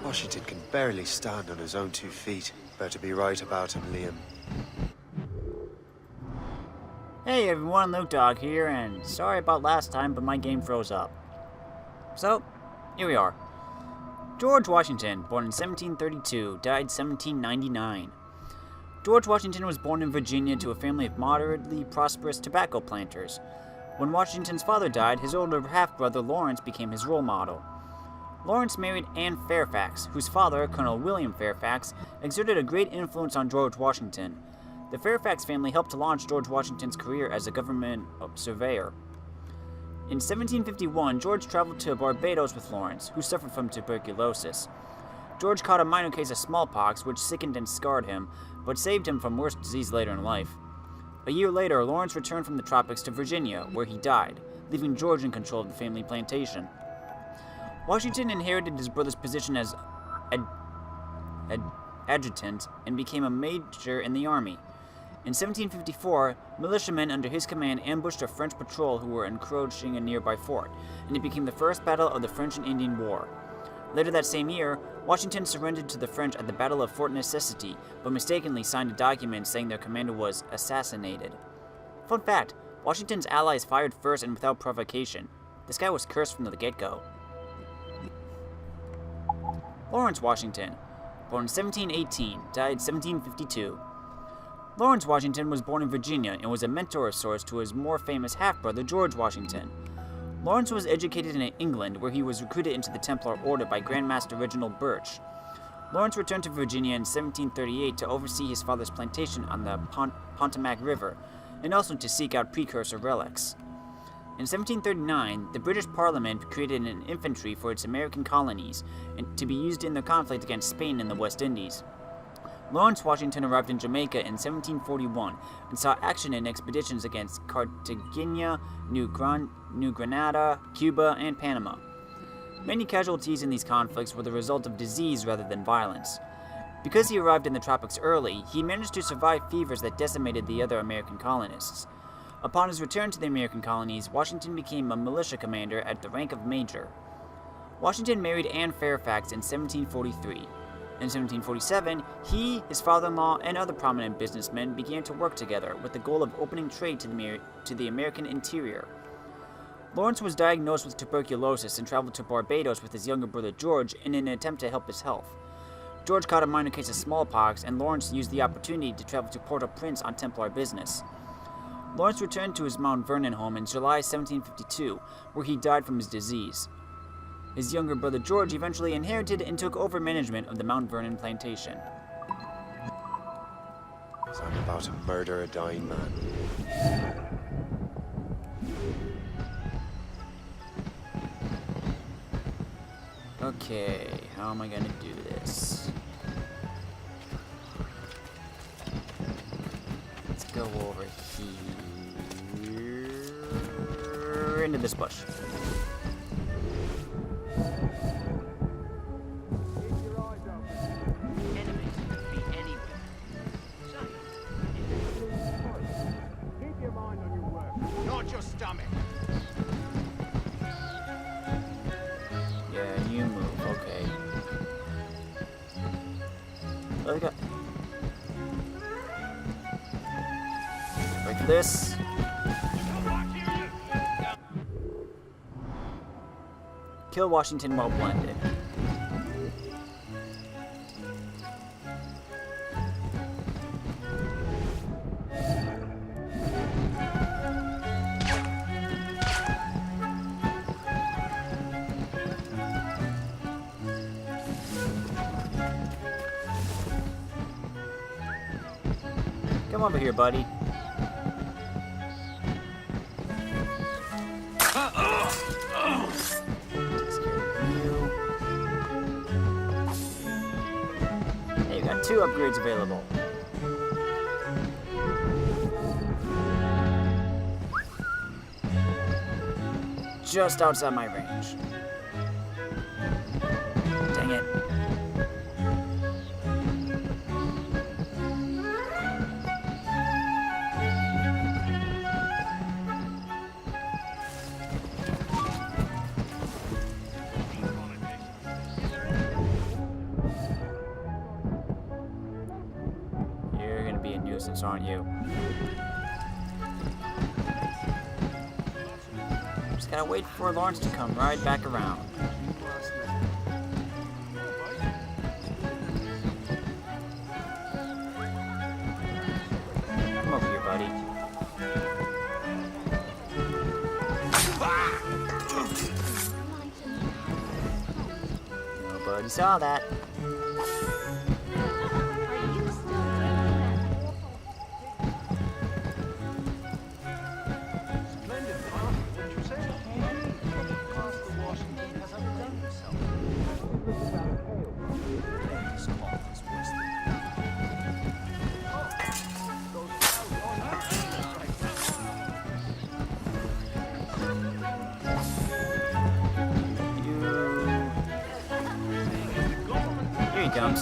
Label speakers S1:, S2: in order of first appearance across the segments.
S1: Washington can barely stand on his own 2 feet. Better be right about him, Liam.
S2: Hey everyone, Luke Dog here, and sorry about last time, but my game froze up. So, here we are. George Washington, born in 1732, died 1799. George Washington was born in Virginia to a family of moderately prosperous tobacco planters. When Washington's father died, his older half-brother Lawrence became his role model. Lawrence married Anne Fairfax, whose father, Colonel William Fairfax, exerted a great influence on George Washington. The Fairfax family helped to launch George Washington's career as a government surveyor. In 1751, George traveled to Barbados with Lawrence, who suffered from tuberculosis. George caught a minor case of smallpox, which sickened and scarred him, but saved him from worse disease later in life. A year later, Lawrence returned from the tropics to Virginia, where he died, leaving George in control of the family plantation. Washington inherited his brother's position as adjutant and became a major in the army. In 1754, militiamen under his command ambushed a French patrol who were encroaching a nearby fort, and it became the first battle of the French and Indian War. Later that same year, Washington surrendered to the French at the Battle of Fort Necessity, but mistakenly signed a document saying their commander was assassinated. Fun fact, Washington's allies fired first and without provocation. This guy was cursed from the get-go. Lawrence Washington, born in 1718, died 1752. Lawrence Washington was born in Virginia and was a mentor of sorts to his more famous half-brother George Washington. Lawrence was educated in England, where he was recruited into the Templar Order by Grand Master Reginald Birch. Lawrence returned to Virginia in 1738 to oversee his father's plantation on the Potomac River, and also to seek out precursor relics. In 1739, the British Parliament created an infantry for its American colonies, and to be used in the conflict against Spain in the West Indies. Lawrence Washington arrived in Jamaica in 1741 and saw action in expeditions against Cartagena, New Granada, Cuba, and Panama. Many casualties in these conflicts were the result of disease rather than violence. Because he arrived in the tropics early, he managed to survive fevers that decimated the other American colonists. Upon his return to the American colonies, Washington became a militia commander at the rank of major. Washington married Anne Fairfax in 1743. In 1747, he, his father-in-law, and other prominent businessmen began to work together with the goal of opening trade to the American interior. Lawrence was diagnosed with tuberculosis and traveled to Barbados with his younger brother George in an attempt to help his health. George caught a minor case of smallpox, and Lawrence used the opportunity to travel to Port-au-Prince on Templar business. Lawrence returned to his Mount Vernon home in July 1752, where he died from his disease. His younger brother George eventually inherited and took over management of the Mount Vernon plantation.
S1: So I'm about to murder a dying man.
S2: Okay, how am I gonna do this? Let's go over here into this bush.
S3: Not your stomach.
S2: Yeah, you move. Okay. What do we got? Like this. Kill Washington while blended. Come over here, buddy. Hey, you got 2 upgrades available. Just outside my range. Dang it. close, aren't you? Just gotta wait for Lawrence to come right back around. Come over here, buddy. Nobody saw that. Here he comes.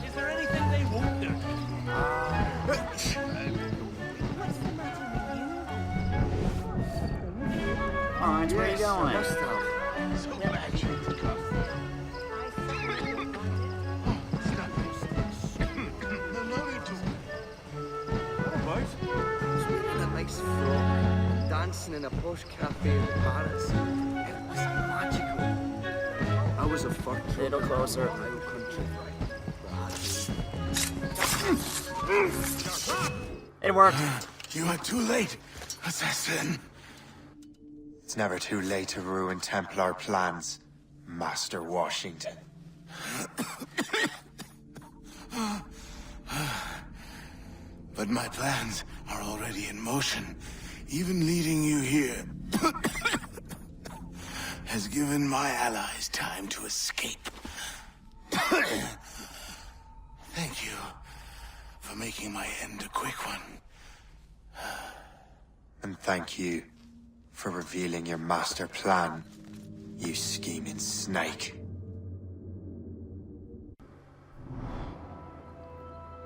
S3: Is there anything they won't do?
S2: Lawrence, where are you going?
S4: Dancing in a posh cafe in Paris. It was magical. I was a fur
S2: A little closer.
S4: wild country.
S2: It worked.
S5: You are too late, assassin.
S1: It's never too late to ruin Templar plans, Master Washington.
S5: But my plans are already in motion. Even leading you here has given my allies time to escape. Thank you for making my end a quick one.
S1: And thank you for revealing your master plan, you scheming snake.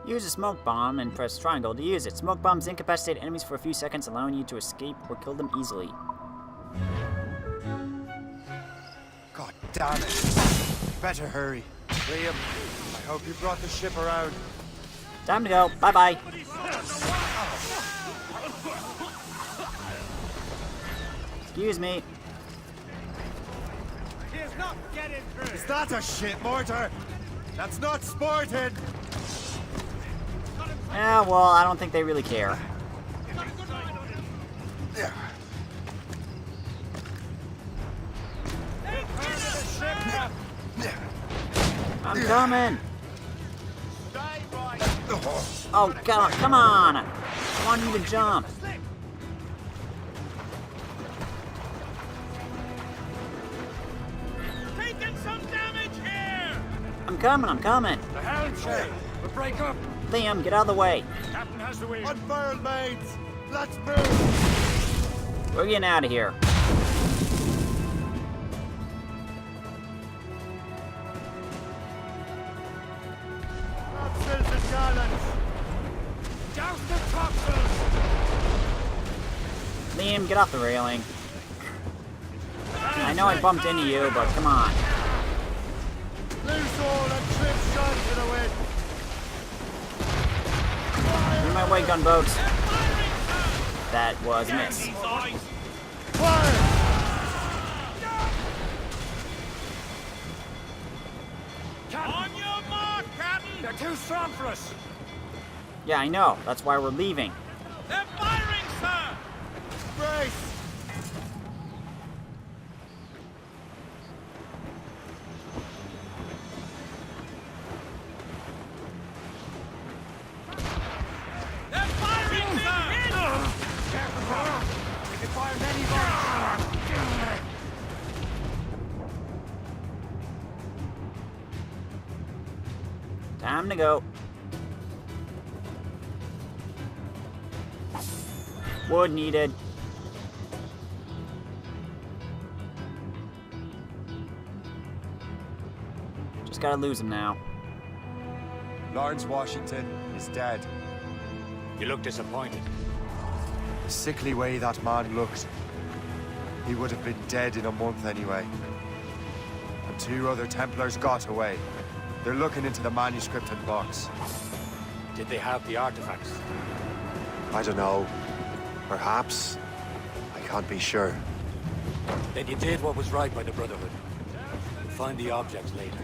S2: Use a smoke bomb and press triangle to use it. Smoke bombs incapacitate enemies for a few seconds, allowing you to escape or kill them easily.
S1: God damn it. Better hurry. Liam, I hope you brought the ship around.
S2: Time to go. Bye-bye. Excuse me.
S3: He's not getting through.
S1: Is that a shit mortar? That's not sporting.
S2: Yeah, well, I don't think they really care. I'm coming.
S3: Stay right.
S2: Oh, God, come on. I want you to jump.
S3: Taking some damage here.
S2: I'm coming.
S3: The helm, Shay. We'll break up.
S2: Liam, get out of the way.
S3: Captain has the wheel.
S1: Unfurled mates! Let's move!
S2: We're getting out of here.
S1: Topsails and gallants!
S3: Douse the topsails.
S2: Liam, get off the railing. I know I bumped into you, but come on.
S1: Loose all and trim shot to the wind!
S2: In my way, gunboats. That was a miss.
S1: Fire!
S3: On your mark, Captain. They're too strong for us.
S2: Yeah, I know. That's why we're leaving.
S3: They're firing, sir.
S1: Brace!
S3: They're firing, sir. Careful, sir. They can fire many bullets.
S2: Time to go. Wood needed. Just gotta lose him now.
S1: Lawrence Washington is dead.
S3: You look disappointed.
S1: The sickly way that man looked. He would have been dead in a month anyway. 2 other Templars got away. They're looking into the manuscript and box.
S6: Did they have the artifacts?
S1: I don't know. Perhaps. I can't be sure.
S6: Then you did what was right by the Brotherhood. We'll find the objects later.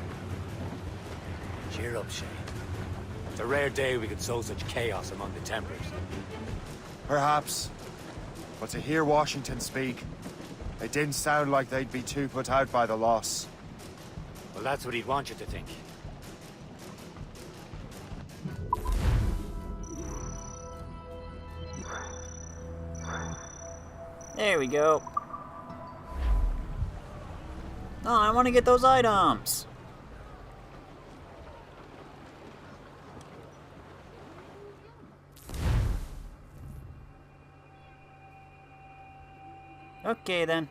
S6: Cheer up, Shay. It's a rare day we could sow such chaos among the Templars.
S1: Perhaps. But to hear Washington speak, it didn't sound like they'd be too put out by the loss.
S6: Well, that's what he'd want you to think.
S2: There we go. Oh, I want to get those items. Okay, then.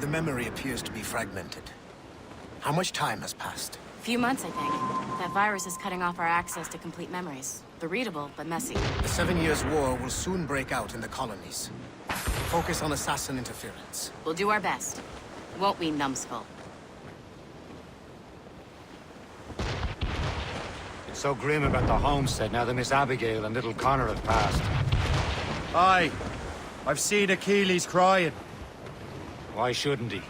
S7: The memory appears to be fragmented. How much time has passed?
S8: Few months, I think. That virus is cutting off our access to complete memories. They're readable, but messy.
S7: The 7 Years' War will soon break out in the colonies. Focus on assassin interference.
S8: We'll do our best. Won't we, numbskull?
S6: It's so grim about the homestead now that Miss Abigail and little Connor have passed.
S1: Aye. I've seen Achilles crying.
S6: Why shouldn't he?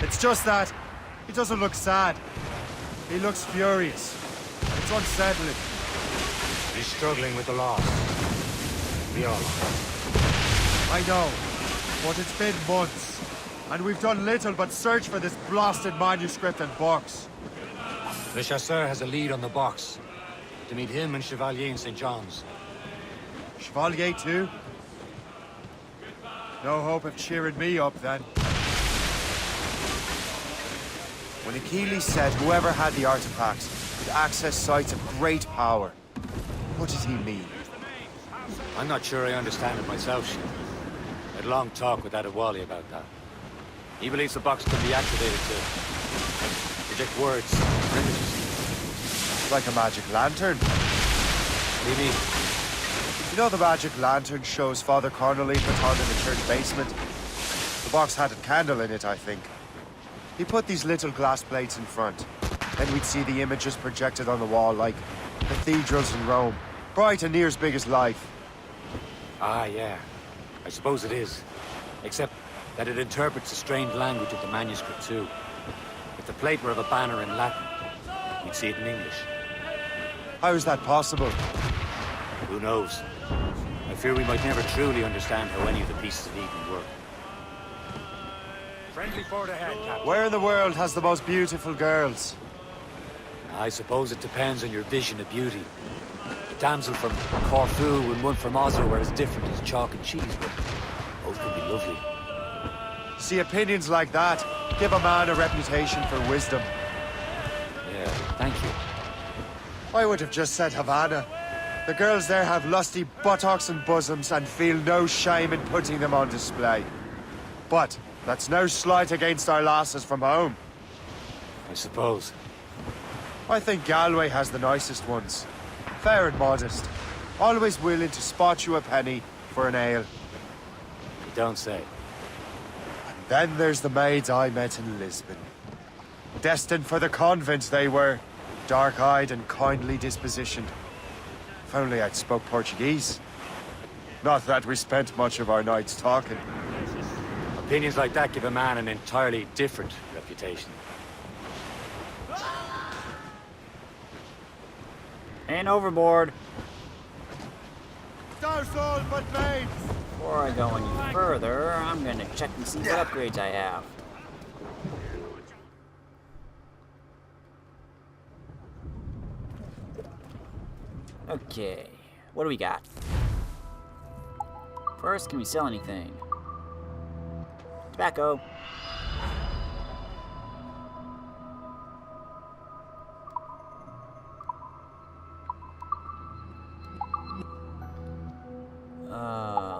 S1: It's just that he doesn't look sad. He looks furious. It's unsettling.
S6: He's struggling with the loss. We all are.
S1: I know, but it's been months, and we've done little but search for this blasted manuscript and box.
S6: Le Chasseur has a lead on the box. To meet him and Chevalier in St. John's.
S1: Chevalier too? No hope of cheering me up then. When Achilles said whoever had the artifacts could access sites of great power, what did he mean?
S6: I'm not sure I understand it myself, Shay. I had a long talk with Adewale about that. He believes the box could be activated to project words or images.
S1: Like a magic lantern.
S6: What do you mean?
S1: You know the magic lantern shows Father Connolly put on in the church basement? The box had a candle in it, I think. He put these little glass plates in front. Then we'd see the images projected on the wall like cathedrals in Rome. Bright and near as big as life.
S6: Ah, yeah. I suppose it is. Except that it interprets the strange language of the manuscript, too. If the plate were of a banner in Latin, we'd see it in English.
S1: How is that possible?
S6: Who knows? I fear we might never truly understand how any of the pieces of Eden work. Friendly forward ahead, Captain.
S1: Where in the world has the most beautiful girls?
S6: I suppose it depends on your vision of beauty. The damsel from Corfu and one from Oslo are as different as chalk and cheese, but both can be lovely.
S1: See, opinions like that give a man a reputation for wisdom.
S6: Yeah, thank you.
S1: I would have just said Havana. The girls there have lusty buttocks and bosoms and feel no shame in putting them on display. But that's no slight against our lasses from home.
S6: I suppose.
S1: I think Galway has the nicest ones. Fair and modest. Always willing to spot you a penny for an ale.
S6: You don't say.
S1: Then there's the maids I met in Lisbon. Destined for the convent they were. Dark-eyed and kindly dispositioned. If only I'd spoke Portuguese. Not that we spent much of our nights talking.
S6: Opinions like that give a man an entirely different reputation.
S2: And overboard.
S1: Douse all but maids!
S2: Before I go any further, I'm gonna check and see what upgrades I have. Okay, what do we got? First, can we sell anything? Tobacco.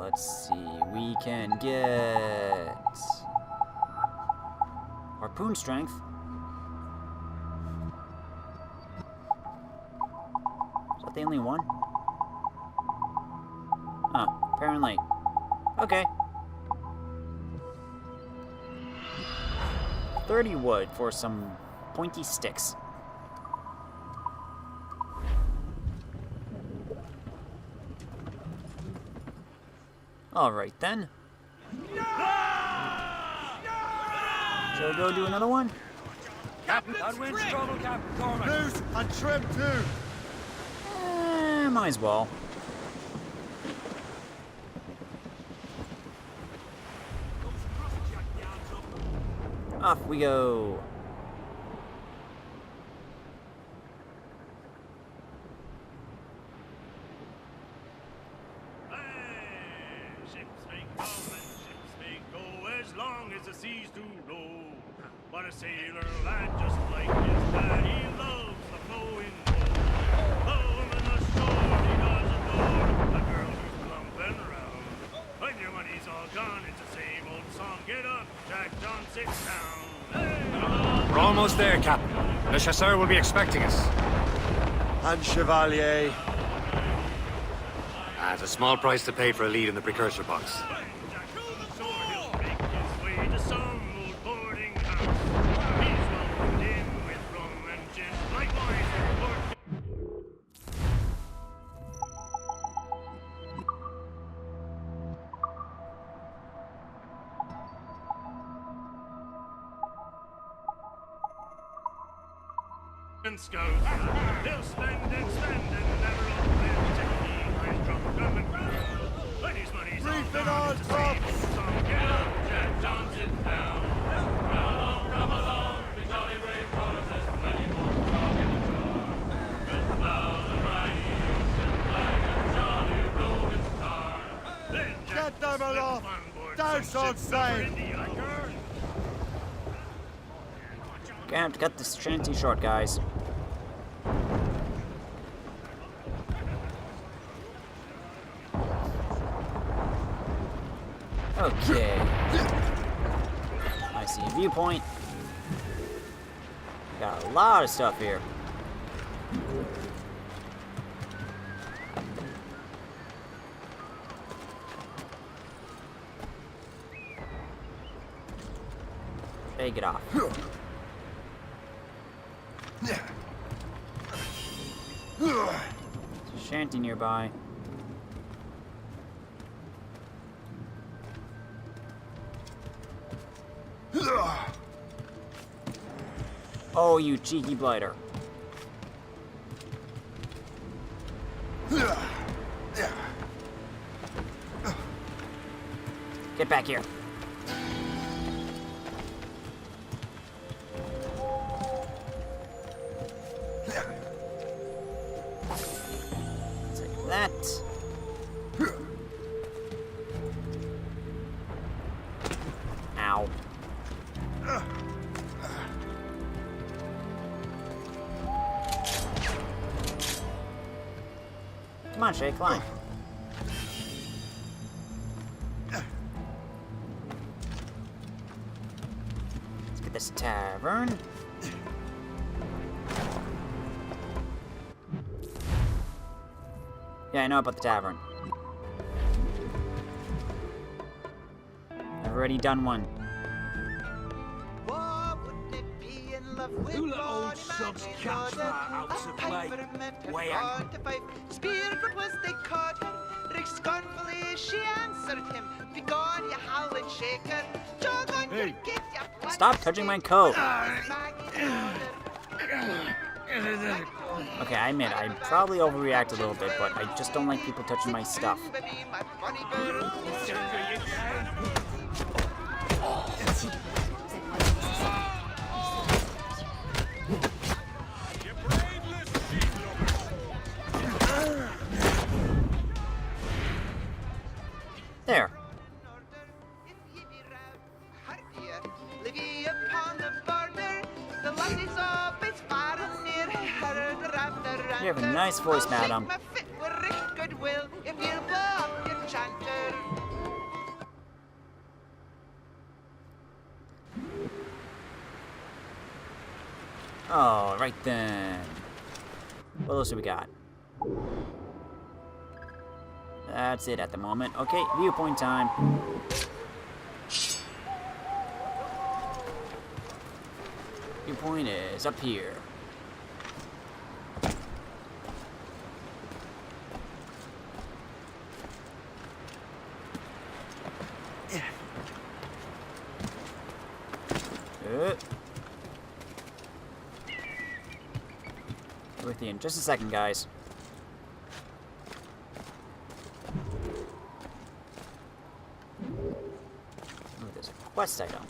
S2: Let's see. We can get harpoon strength. Is that the only one? Oh, apparently. Okay. 30 wood for some pointy sticks. Alright then. Shall we go do another one?
S3: Captain, that wind's trouble, Captain Cormac.
S1: Loose and trim too.
S2: Might as well. Off we go.
S9: Ships may come and ships may go as long as the seas do roll. But a sailor lad just like his daddy loves the flowing boat. The woman ashore he does adore, the girl who's clumping around. When your money's all gone, it's the same old song. Get up, Jack John, sit down. Hey,
S6: We're almost there, Captain. Le Chasseur will be expecting us.
S1: And Chevalier.
S6: It's a small price to pay for a lead in the precursor box.
S9: Jack goes ashore, he'll make his way to some old boarding house. He's welcomed in with rum and gin, likewise with pork. And scouts, they'll spend and never outlive Jackie, my drum and when his money's all
S1: Reef it
S9: gone,
S1: on,
S9: it's the same
S1: Pops.
S9: old song. Get up, Jack Johnson down. Come along, the jolly brave brothers, there's plenty more to talk in the jar. With loud and riding, and like a jolly rolling star. Then Jack
S1: Get them
S9: slipped
S1: aloft.
S9: on board
S1: Down
S9: some
S1: on
S9: ship
S1: sail.
S9: number in the anchor.
S2: Gonna have to cut this shanty short, guys. Okay. I see a viewpoint. Got a lot of stuff here. Hey, get off. There's a shanty nearby. Oh, you cheeky blighter. Get back here. Take that. Ow. Come on, Shay, climb. Let's get this tavern. Yeah, I know about the tavern. I've already done one.
S3: You let old subs catch that out to play. Way out.
S10: Spearford was they caught her. Rick scornfully she answered him. Begone, you howling shaker. Jog on your git, you bloody
S2: Stop touching my coat. Okay, I admit, I probably overreact a little bit, but I just don't like people touching my stuff. There. You have a nice voice, madam. All right then. What else do we got? That's it at the moment. Okay, viewpoint time. Viewpoint is up here. With you in just a second, guys. Ooh, there's a quest item.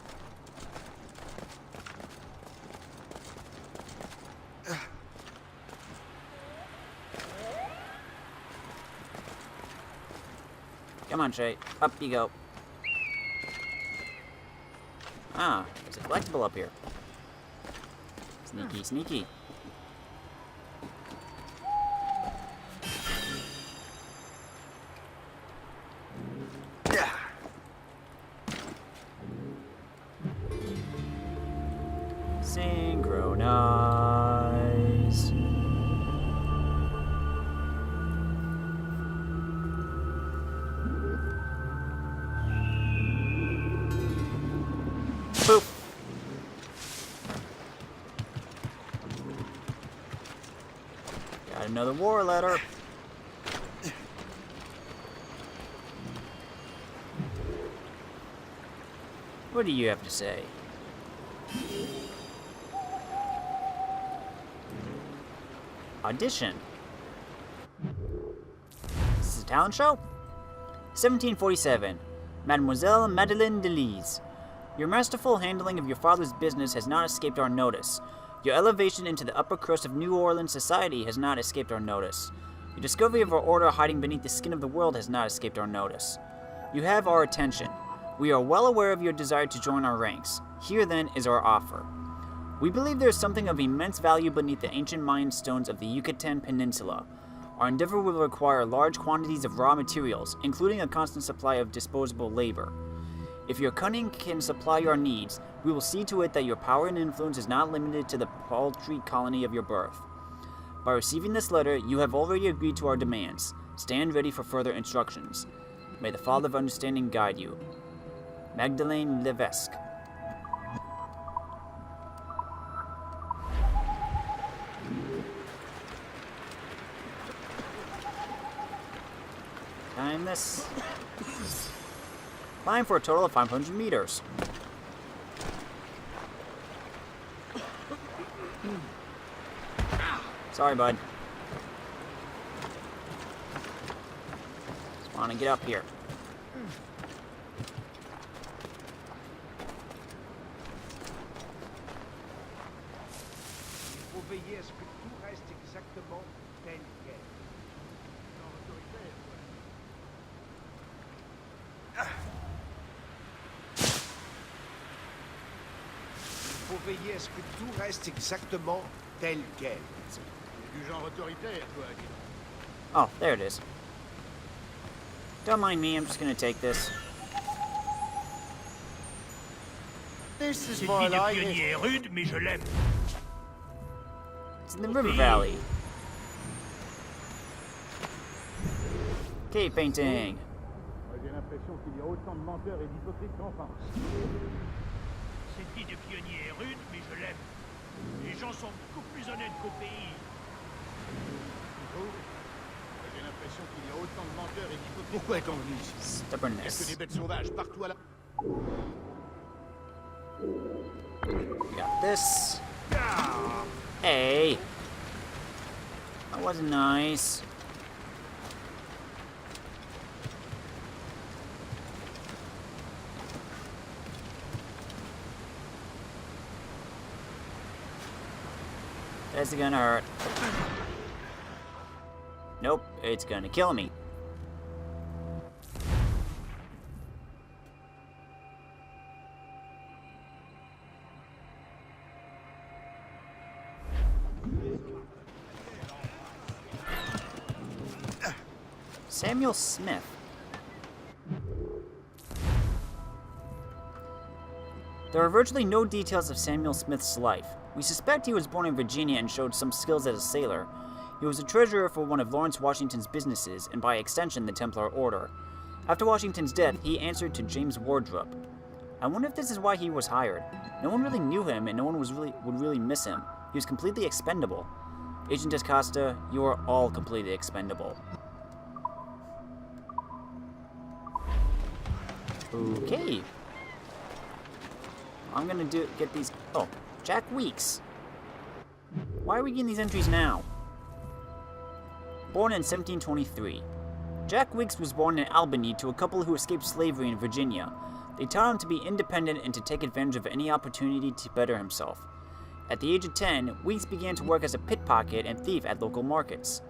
S2: Come on, Shay. Up you go. Ah, there's a collectible up here. Sneaky, sneaky. Synchronize. Boop. Got another war letter. What do you have to say? Audition. This is a talent show? 1747. Mademoiselle Madeleine Delise. Your masterful handling of your father's business has not escaped our notice. Your elevation into the upper crust of New Orleans society has not escaped our notice. Your discovery of our order hiding beneath the skin of the world has not escaped our notice. You have our attention. We are well aware of your desire to join our ranks. Here, then, is our offer. We believe there is something of immense value beneath the ancient Mayan stones of the Yucatan Peninsula. Our endeavor will require large quantities of raw materials, including a constant supply of disposable labor. If your cunning can supply your needs, we will see to it that your power and influence is not limited to the paltry colony of your birth. By receiving this letter, you have already agreed to our demands. Stand ready for further instructions. May the Father of Understanding guide you. Magdalene Levesque. Time this. Climb for a total of 500 meters. Sorry, bud. Just want to get up here.
S3: Veiller à ce que tout reste exactement tel quel. Il faut veiller à ce que tout reste exactement tel quel. Du genre autoritaire, toi,
S2: Oh, there it is. Don't mind me, I'm just gonna take this.
S1: This is
S9: Cette
S1: more
S9: vie de
S1: like
S9: pionnier
S1: it.
S9: est rude, mais je l'aime.
S2: It's in the river valley. Cave painting.
S3: J'ai l'impression qu'il y a autant de menteurs et d'hypocrites qu'en France.
S9: Cette vie de pionnier est rude, mais je l'aime. Les gens sont beaucoup plus honnêtes qu'au pays.
S3: J'ai l'impression qu'il y a autant de menteurs et d'hypocrites. Pourquoi est-on venu ici? Est-ce que
S2: Stubbornness.
S3: des bêtes sauvages partout à la...
S2: We got this. Hey. That wasn't nice. That's gonna hurt. Nope, it's gonna kill me. Samuel Smith. There are virtually no details of Samuel Smith's life. We suspect he was born in Virginia and showed some skills as a sailor. He was a treasurer for one of Lawrence Washington's businesses, and by extension, the Templar Order. After Washington's death, he answered to James Wardrop. I wonder if this is why he was hired. No one really knew him, and no one would really miss him. He was completely expendable. Agent Descosta, you are all completely expendable. Okay. I'm gonna get these... Oh, Jack Weeks. Why are we getting these entries now? Born in 1723. Jack Weeks was born in Albany to a couple who escaped slavery in Virginia. They taught him to be independent and to take advantage of any opportunity to better himself. At the age of 10, Weeks began to work as a pickpocket and thief at local markets.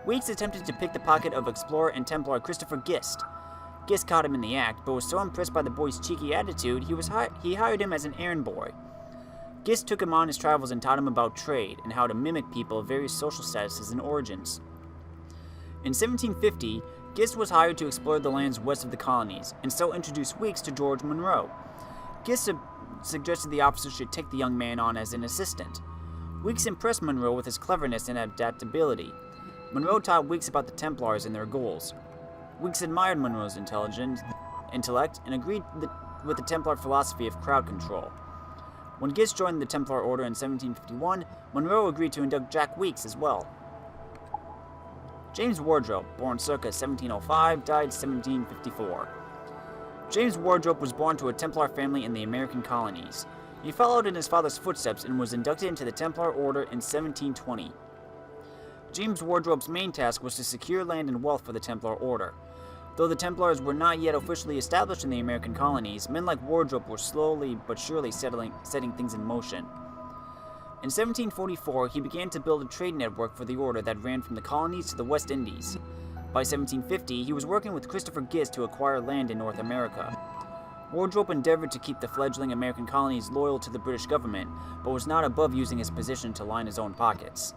S2: Weeks attempted to pick the pocket of explorer and Templar Christopher Gist. Gist caught him in the act, but was so impressed by the boy's cheeky attitude, he hired him as an errand boy. Gist took him on his travels and taught him about trade and how to mimic people of various social statuses and origins. In 1750, Gist was hired to explore the lands west of the colonies, and so introduced Weeks to George Monroe. Gist suggested the officer should take the young man on as an assistant. Weeks impressed Monroe with his cleverness and adaptability. Monroe taught Weeks about the Templars and their goals. Weeks admired Monroe's intellect and agreed with the Templar philosophy of crowd control. When Gist joined the Templar Order in 1751, Monroe agreed to induct Jack Weeks as well. James Wardrop, born circa 1705, died 1754. James Wardrop was born to a Templar family in the American colonies. He followed in his father's footsteps and was inducted into the Templar Order in 1720. James Wardrop's main task was to secure land and wealth for the Templar Order. Though the Templars were not yet officially established in the American colonies, men like Wardrop were slowly but surely setting things in motion. In 1744, he began to build a trade network for the order that ran from the colonies to the West Indies. By 1750, he was working with Christopher Gist to acquire land in North America. Wardrop endeavored to keep the fledgling American colonies loyal to the British government, but was not above using his position to line his own pockets.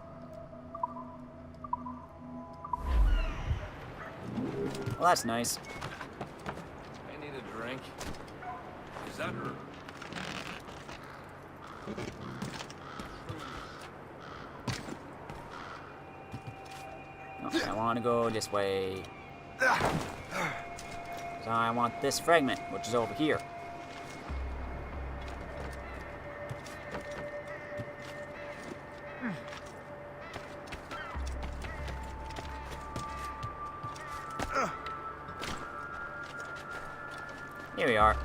S2: Well, that's nice.
S4: I need a drink. Is that her?
S2: No, I want to go this way. So I want this fragment, which is over here. Here we are.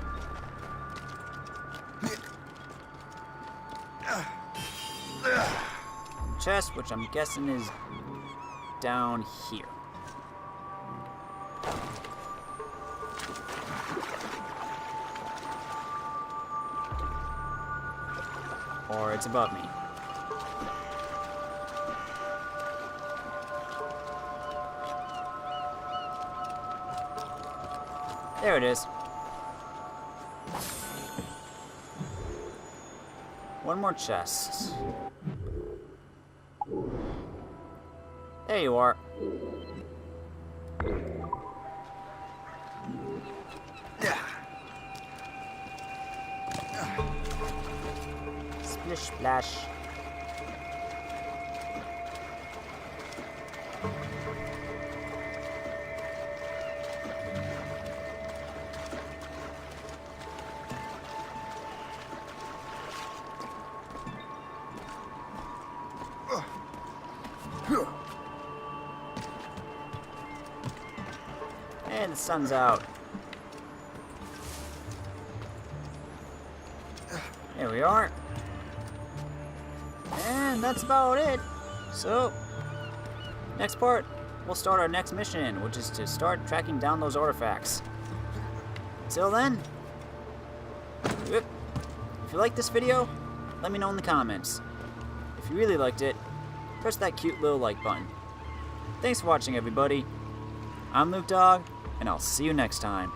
S2: Chest, which I'm guessing is down here. Or it's above me. There it is. One more chest. There you are. Splish splash. And the sun's out. There we are. And that's about it. So, next part, we'll start our next mission, which is to start tracking down those artifacts. Until then, if you like this video, let me know in the comments. If you really liked it, press that cute little like button. Thanks for watching, everybody. I'm Luke Dog, and I'll see you next time.